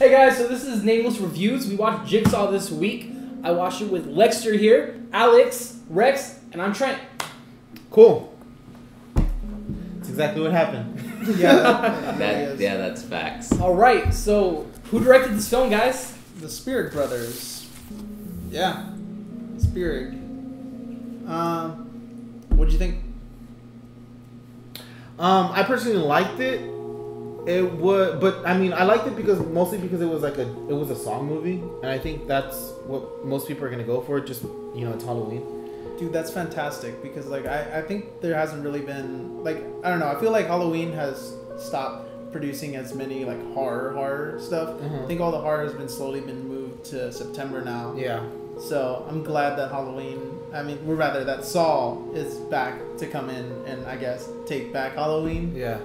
Hey guys, so this is Nameless Reviews. We watched Jigsaw this week. I watched it with Lexter here, Alex, Rex, and I'm Trent. Cool. That's exactly what happened. That's facts. Alright, so who directed this film, guys? The Spirit Brothers. Yeah. Spirit. What'd you think? I personally liked it. I liked it mostly because it was a song movie, and I think that's what most people are gonna go for. Just it's Halloween. Dude, that's fantastic because I think there hasn't really been I don't know. I feel like Halloween has stopped producing as many horror stuff. Mm-hmm. I think all the horror has been slowly moved to September now. Yeah. So I'm glad that that Saw is back to come in and I guess take back Halloween. Yeah.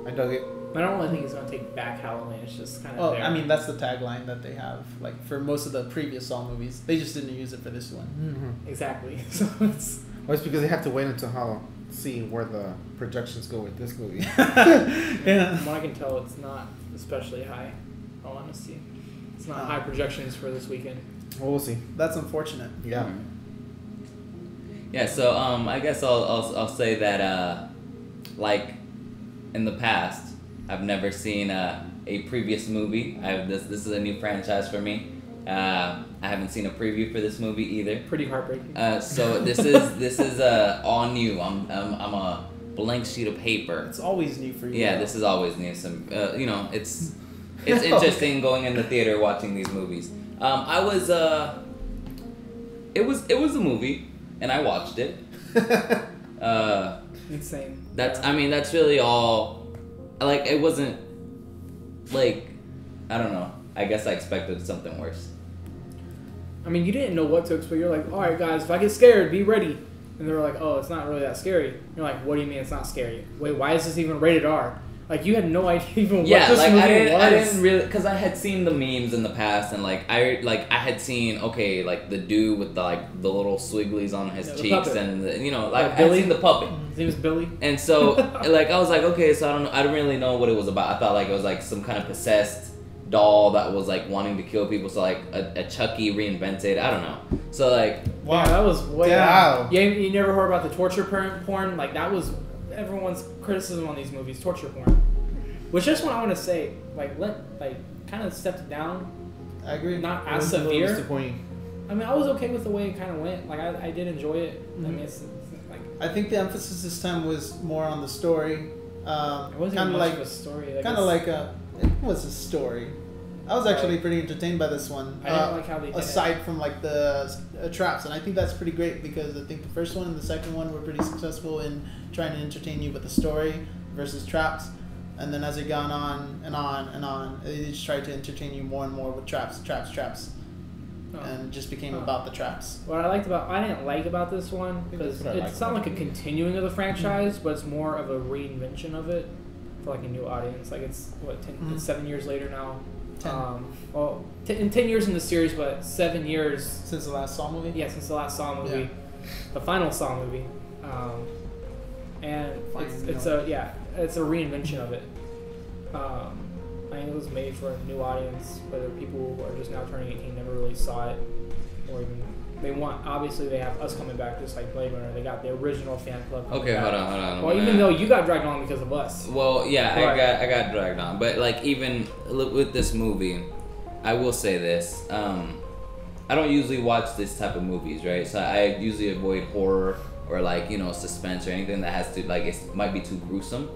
I dug it. I don't really think it's gonna take back Halloween. It's just kind of. I mean, that's the tagline that they have. For most of the previous Saw movies, they just didn't use it for this one. Mm-hmm. Exactly. So it's. Well, it's because they have to wait until see where the projections go with this movie. Yeah. From what I can tell, it's not especially high. All honesty, it's not high projections for this weekend. Well, we'll see. That's unfortunate. Yeah. Mm-hmm. Yeah. So I guess I'll say that in the past, I've never seen a previous movie. This is a new franchise for me. I haven't seen a preview for this movie either. Pretty heartbreaking. So this is all new. I'm a blank sheet of paper. It's always new for you. Yeah, this is always new. Some it's interesting going in the theater watching these movies. It was a movie, and I watched it. Insane. That's really all. It wasn't I don't know. I guess I expected something worse. I mean, you didn't know what to expect. You're like, all right, guys, if I get scared, be ready. And they're like, oh, it's not really that scary. You're like, what do you mean it's not scary? Wait, why is this even rated R? You had no idea even what this movie was. I didn't really, because I had seen the memes in the past, and I had seen the dude with the little swigglies on his cheeks, puppet. and I had seen the puppet. His name is Billy. And so I was like, okay, so I don't know, I didn't really know what it was about. I thought it was some kind of possessed doll that was wanting to kill people, so a Chucky reinvented. I don't know. So wow, that was way wow. Yeah, you never heard about the torture porn? That was everyone's criticism on these movies, torture porn. Which just what I want to say, kind of stepped it down. I agree. Not as severe. Disappointing. I mean, I was okay with the way it kind of went. I did enjoy it. Mm-hmm. I mean, it's I think the emphasis this time was more on the story. It wasn't kind much of a story. It was a story. I was actually pretty entertained by this one. I didn't like how they did aside from the traps, and I think that's pretty great because I think the first one and the second one were pretty successful in trying to entertain you with the story versus traps. And then as it gone on and on and on, they just tried to entertain you more and more with traps. And it just became about the traps. What I didn't like about this one, because it's not like a continuing of the franchise, but it's more of a reinvention of it for a new audience. It's 7 years later now. 10. 10 years in the series, but 7 years since the last Saw movie. Yeah, since the last Saw movie, yeah. The final Saw movie, and it's a reinvention of it. I think it was made for a new audience, whether people who are just now turning 18 never really saw it, or even obviously they have us coming back just like Blade Runner. They got the original fan club. Okay, hold on. Well, even though you got dragged on because of us. Well, yeah, I got dragged on, but even with this movie, I will say this: I don't usually watch this type of movies, right? So I usually avoid horror or suspense or anything that has to it might be too gruesome.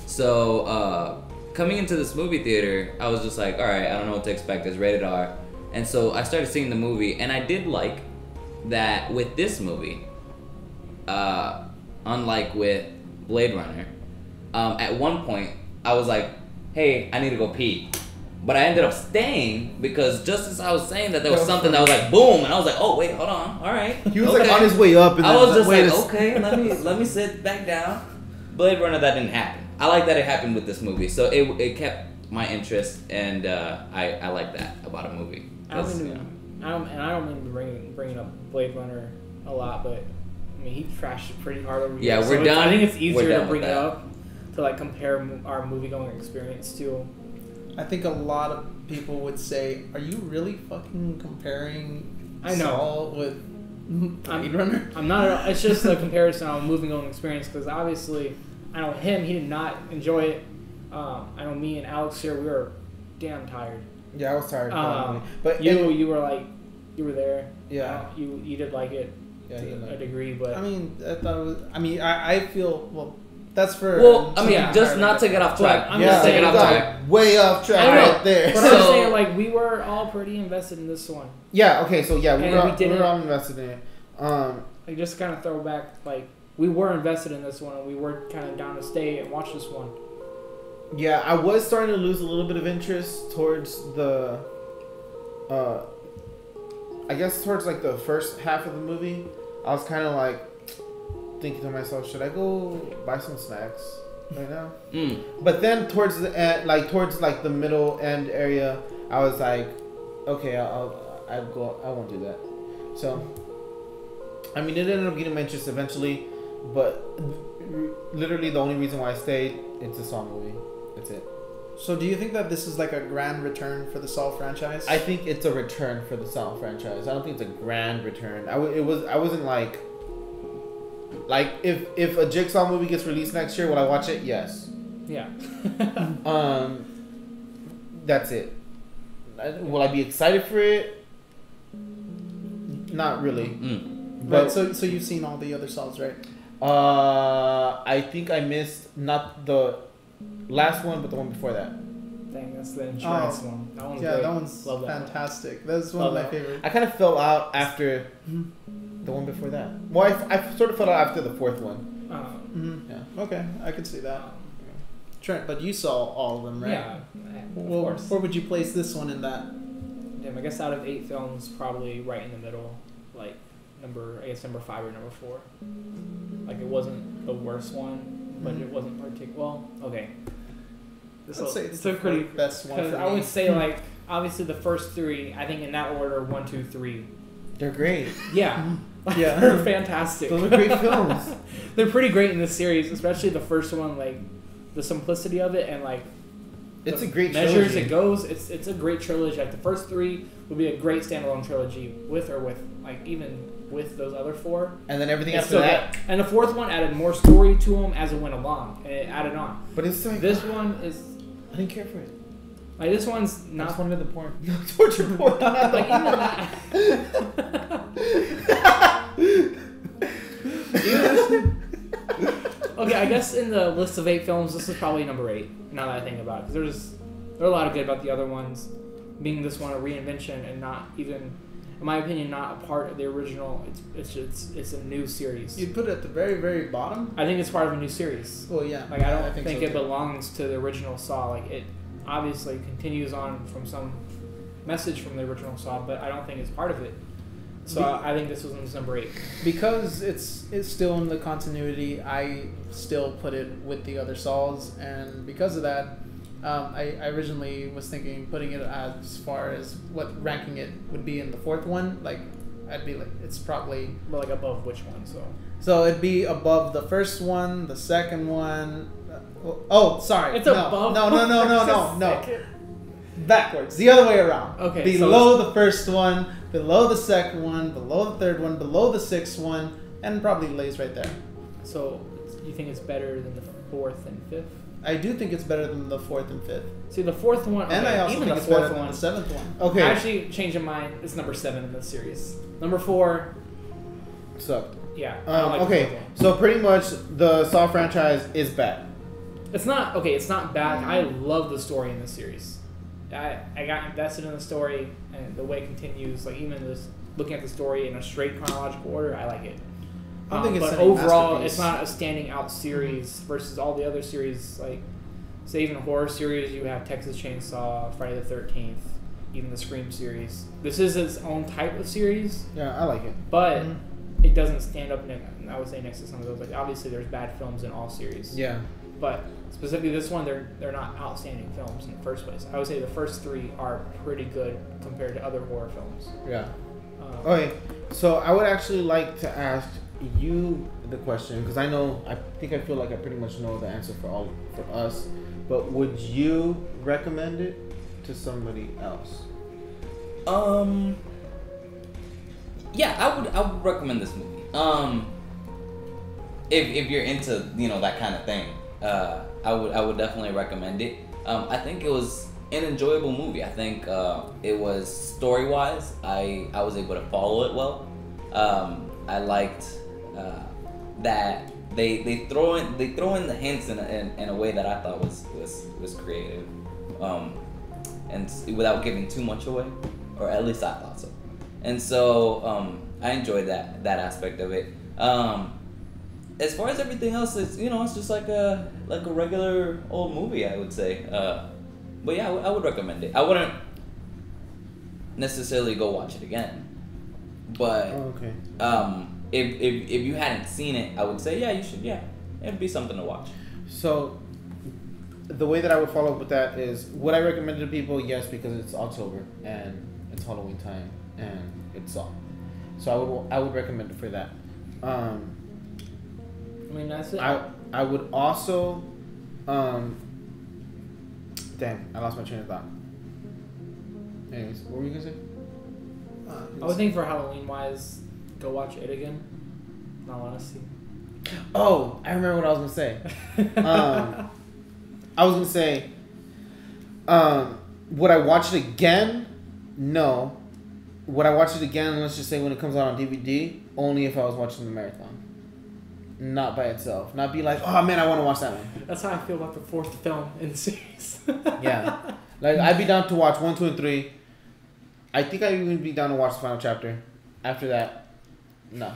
So coming into this movie theater, I was just like, all right, I don't know what to expect. It's rated R, and so I started seeing the movie, and I did like that with this movie, unlike with Blade Runner, at one point I was like, hey, I need to go pee. But I ended up staying because just as I was saying that, there was something that was boom, and I was like, oh wait, hold on, all right. He was on his way up, and I was just okay, let me sit back down. Blade Runner, that didn't happen. I like that it happened with this movie, so it kept my interest, and I like that about a movie. I don't mean bringing up Blade Runner a lot, but I mean he trashed it pretty hard over here. Yeah, we're done. I think it's easier to bring it up to compare our movie going experience to I think a lot of people would say, "Are you really fucking comparing Saul with Blade Runner?" I'm not. It's just a comparison on a moving on experience because obviously, I know him. He did not enjoy it. I know me and Alex here. We were damn tired. Yeah, I was tired. But you were like, you were there. Yeah. You did like it to a degree, but I mean, I thought it was. I mean, I feel well. That's for. Well, I mean, just not to get off track. I'm just saying, off track. Way off track right there. But I'm saying, like, we were all pretty invested in this one. Yeah. Okay. So yeah, we were all invested in it. Like, just kind of throw back, like, we were invested in this one, and we were kind of down to stay and watch this one. Yeah, I was starting to lose a little bit of interest towards the, I guess towards like the first half of the movie. I was kind of like thinking to myself, should I go buy some snacks right now? But then towards the end, towards the middle end area, I was like, okay, I won't do that. So, I mean, it ended up getting my interest eventually, but literally the only reason why I stayed, it's a Saw movie. That's it. So do you think that this is like a grand return for the Saw franchise? I think it's a return for the Saw franchise. I don't think it's a grand return. I wasn't like if a Jigsaw movie gets released next year, will I watch it? Yes. Yeah. That's it. Will I be excited for it? Not really. But so you've seen all the other Saws, right? I think I missed not the last one, but the one before that. Dang, that's the insurance one. That one's great. That one's fantastic. That's one of my favorites. I kind of fell out after the one before that. Well, I sort of fell out after the fourth one. Yeah. Okay, I could see that. Trent, but you saw all of them, right? Yeah. Of course. Where would you place this one in that? Damn, I guess out of 8 films, probably right in the middle, like number 5 or number 4. Like it wasn't the worst one, but it wasn't well. Okay. Let's say it's a pretty best one. Because I would say like obviously the first 3, I think in that order, 1, 2, 3. They're great. Yeah. Yeah. They're fantastic. Those are great films. They're pretty great in this series, especially the first one. Like the simplicity of it and like it's a great measures trilogy. it goes. It's a great trilogy. Like the first 3 would be a great standalone trilogy with like even with those other 4. And then everything after that. And the 4th one added more story to them as it went along, and it added on. But it's like this one is. I didn't care for it. Like this one's not. I just wanted the porn. Torture porn. Not like even that. Okay, I guess in the list of 8 films, this is probably number 8. Now that I think about it, because there are a lot of good about the other ones. Being this one a reinvention and not even, in my opinion, not a part of the original. It's a new series. You'd put it at the very, very bottom? I think it's part of a new series. Well, yeah. Like I don't think so it belongs to the original Saw. Like it obviously continues on from some message from the original Saw, but I don't think it's part of it. So I think this was number 8. Because it's still in the continuity, I still put it with the other Saws, and because of that, I originally was thinking putting it as far as what ranking it would be in the 4th one. Like, I'd be like, it's probably like above which one? So it'd be above the first one, the second one. Oh, sorry. It's above. No. Backwards, the other way around. Okay. Below the first one, below the second one, below the third one, below the 6th one, and probably lays right there. So you think it's better than the 4th and 5th? I do think it's better than the 4th and 5th. See, the 4th one, and I also even think the it's better 4th than one, the 7th one. Okay. I actually changed my mind. It's number 7 in this series. Number 4 sucked. Yeah. Okay. So pretty much the Saw franchise is bad. It's not bad. I love the story in this series. I got invested in the story and the way it continues. Like even just looking at the story in a straight chronological order, I like it. I think it's but overall, it's not a standing out series versus all the other series. Like, say even horror series, you have Texas Chainsaw, Friday the 13th, even the Scream series. This is its own type of series. Yeah, I like it. But it doesn't stand up. I would say next to some of those. Like obviously, there's bad films in all series. Yeah. But specifically this one, they're not outstanding films in the first place. I would say the first 3 are pretty good compared to other horror films. Yeah. Okay, so I would actually like to ask you the question because I feel like I pretty much know the answer for us. but would you recommend it to somebody else? Yeah, I would recommend this movie. If you're into that kind of thing, I would definitely recommend it. I think it was an enjoyable movie. I think it was story wise. I was able to follow it well. I liked that they throw in the hints in a way that I thought was creative, and without giving too much away, or at least I thought so. And so I enjoyed that aspect of it. As far as everything else, it's just like a regular old movie, I would say. But yeah, I would recommend it. I wouldn't necessarily go watch it again. But okay. If you hadn't seen it, I would say you should. Yeah, it'd be something to watch. So the way that I would follow up with that is, would I recommend it to people? Yes, because it's October and it's Halloween time and it's Saw. So I would recommend it for that. I mean, that's it. I would also, damn, I lost my train of thought. Anyways, what were you gonna say? I would think for Halloween wise, go watch it again. In all honesty. Oh, I remember what I was gonna say. I was gonna say, would I watch it again? No. Would I watch it again? Let's just say when it comes out on DVD, only if I was watching the marathon. Not by itself. Not be like, oh man, I want to watch that one. That's how I feel about the fourth film in the series. Yeah. Like, I'd be down to watch 1, 2, and 3. I think I'd even be down to watch the final chapter. After that, no.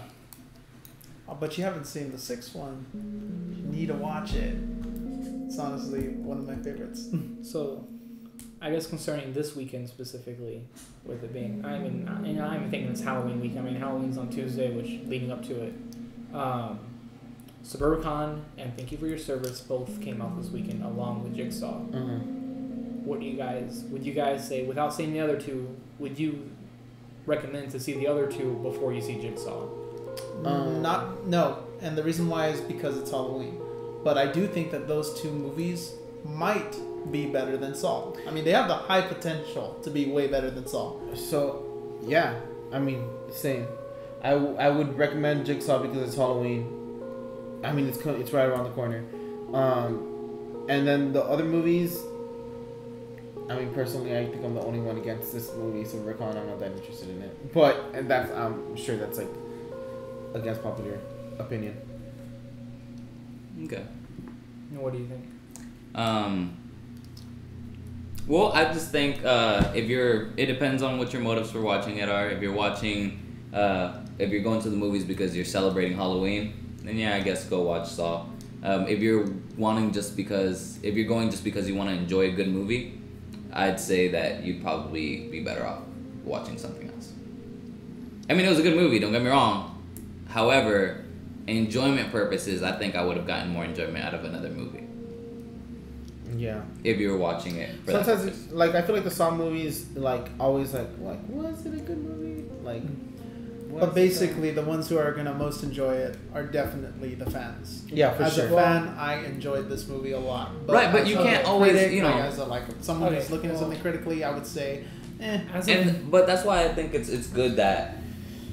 Oh, but you haven't seen the sixth one. You need to watch it. It's honestly one of my favorites. So, I guess concerning this weekend specifically, with it being, I'm even thinking it's Halloween week. I mean, Halloween's on Tuesday, which leading up to it. Suburbicon and Thank You for Your Service both came out this weekend along with Jigsaw. Mm-hmm. Would you guys say, without seeing the other two, would you recommend to see the other two before you see Jigsaw? No, and the reason why is because it's Halloween. But I do think that those two movies might be better than Saw. I mean, they have the high potential to be way better than Saw. So, yeah. I mean, same. I would recommend Jigsaw because it's Halloween. I mean, it's right around the corner. And then the other movies, I mean, personally, I think I'm the only one against this movie, so Recon, I'm not that interested in it. But, and that's, I'm sure that's like against popular opinion. Okay. What do you think? Well, I just think it depends on what your motives for watching it are. If you're watching, if you're going to the movies because you're celebrating Halloween, then yeah, I guess go watch Saw. If you're going just because you want to enjoy a good movie, I'd say that you'd probably be better off watching something else. I mean, it was a good movie, don't get me wrong. However, enjoyment purposes, I think I would have gotten more enjoyment out of another movie. Yeah. If you were watching it. Sometimes it's, like, I feel like the Saw movies, like, always like was it a good movie? Like, but basically, the ones who are gonna most enjoy it are definitely the fans. Yeah, for as sure. As a fan, I enjoyed this movie a lot. But right, but you can't always, like someone who's looking at something critically, I would say, But that's why I think it's good that,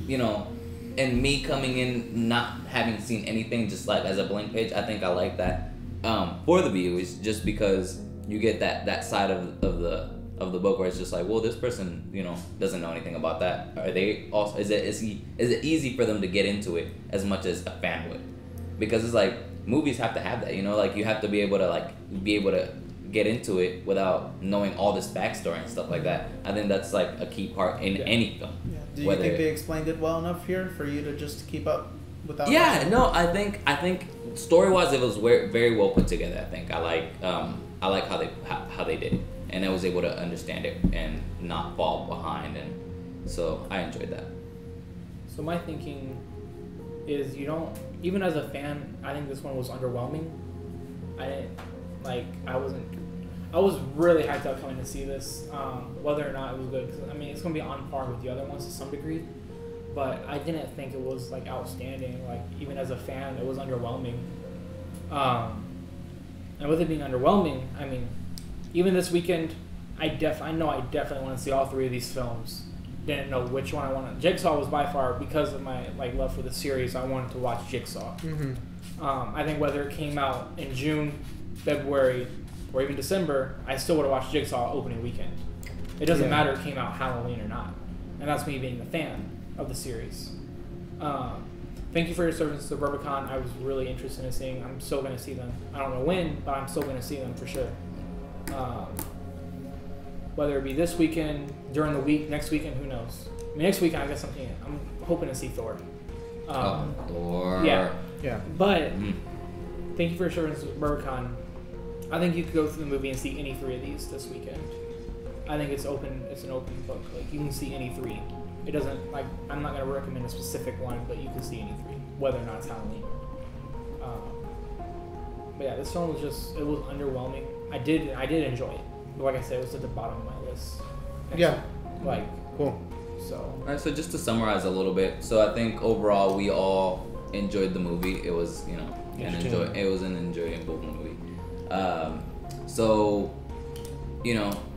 and me coming in not having seen anything, just like as a blank page, I think I like that for the viewers, just because you get that side of the book where it's just like, well, this person doesn't know anything about that. Are they also is it easy for them to get into it as much as a fan would? Because it's like movies have to have that, like you have to be able to get into it without knowing all this backstory and stuff like that. I think that's like a key part in any film. Yeah. Do you think they explained it well enough here for you to just keep up without? Yeah, watching? no, I think story wise it was very well put together. I think I like how they did it, and I was able to understand it and not fall behind, and so I enjoyed that. So my thinking is, even as a fan, I think this one was underwhelming. I was really hyped up coming to see this, whether or not it was good, because I mean it's gonna be on par with the other ones to some degree, but I didn't think it was like outstanding. Like, even as a fan, it was underwhelming. And with it being underwhelming, I mean, even this weekend, I know I definitely want to see all 3 of these films. Didn't know which one I wanted. Jigsaw was by far, because of my love for the series, I wanted to watch Jigsaw. I think whether it came out in June, February, or even December, I still would have watched Jigsaw opening weekend. It doesn't matter if it came out Halloween or not. And that's me being a fan of the series. Thank you for your service to Burbicon. I was really interested in seeing. I'm still going to see them. I don't know when, but I'm still going to see them for sure. Whether it be this weekend, during the week, next weekend, who knows? I mean, next weekend I got something. I'm hoping to see Thor. Thor. Yeah. Yeah. But thank you for your service to Burbicon. I think you could go through the movie and see any 3 of these this weekend. I think it's open. It's an open book. Like, you can see any 3. It doesn't, I'm not going to recommend a specific one, but you can see any 3, whether or not it's Halloween. But yeah, this film was it was underwhelming. I did enjoy it. But like I said, it was at the bottom of my list. Yeah. Cool. So. Alright, so just to summarize a little bit. So I think overall we all enjoyed the movie. It was, it was an enjoyable movie. So,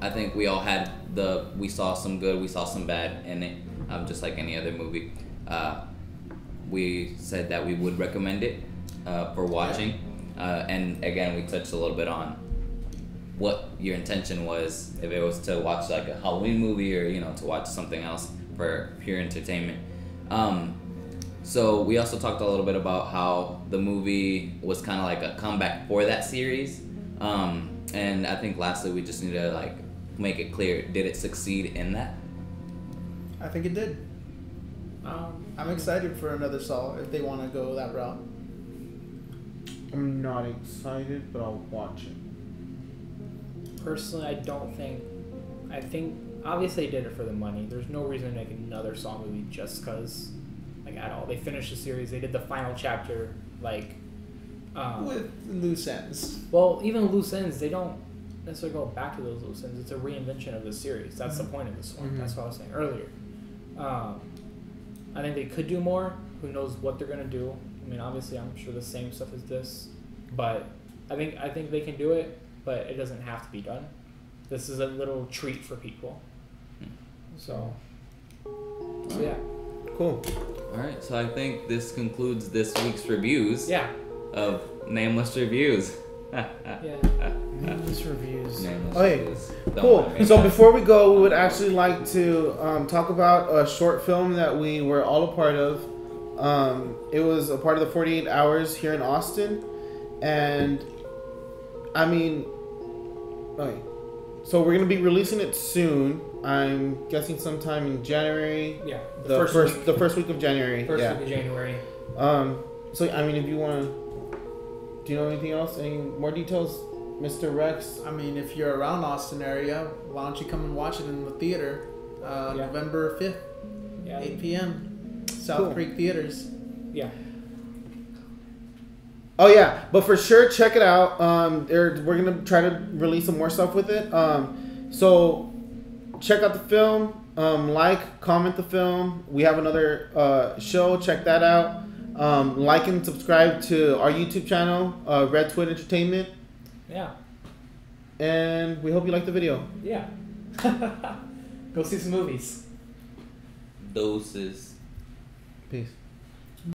I think we all had we saw some good, we saw some bad in it. Just like any other movie. We said that we would recommend it for watching. And again, we touched a little bit on what your intention was, if it was to watch like a Halloween movie or, to watch something else for pure entertainment. So we also talked a little bit about how the movie was kind of like a comeback for that series. And I think lastly, we just need to make it clear, did it succeed in that? I think it did. I'm excited for another Saw if they want to go that route. I'm not excited, but I'll watch it. Personally, I think obviously they did it for the money. There's no reason to make another Saw movie just because, at all. They finished the series. They did the final chapter, with loose ends. Well, even loose ends, they don't necessarily go back to those loose ends. It's a reinvention of the series. That's the point of this one. That's what I was saying earlier. I think they could do more. Who knows what they're gonna do? I mean, obviously, I'm sure the same stuff as this, but I think they can do it. But it doesn't have to be done. This is a little treat for people. So yeah. Cool. All right. So I think this concludes this week's reviews. Yeah. Of Nameless Reviews. Yeah. Nameless Reviews. Nameless Okay. Reviews. Cool. So before we go, we would actually like to talk about a short film that we were all a part of. It was a part of the 48 Hours here in Austin, and I mean, okay. So we're gonna be releasing it soon. I'm guessing sometime in January. Yeah. The first week of January. First week of January. So I mean, if you want to, do you know anything else? Any more details, Mr. Rex? I mean, if you're around Austin area, why don't you come and watch it in the theater? November 5th, 8 p.m. South Creek Theaters. Yeah. Oh yeah, but for sure, check it out. We're gonna try to release some more stuff with it. So check out the film. Comment the film. We have another show. Check that out. Like and subscribe to our YouTube channel, Red Twit Entertainment. Yeah. And we hope you like the video. Yeah. Go see some movies. Doses. Peace.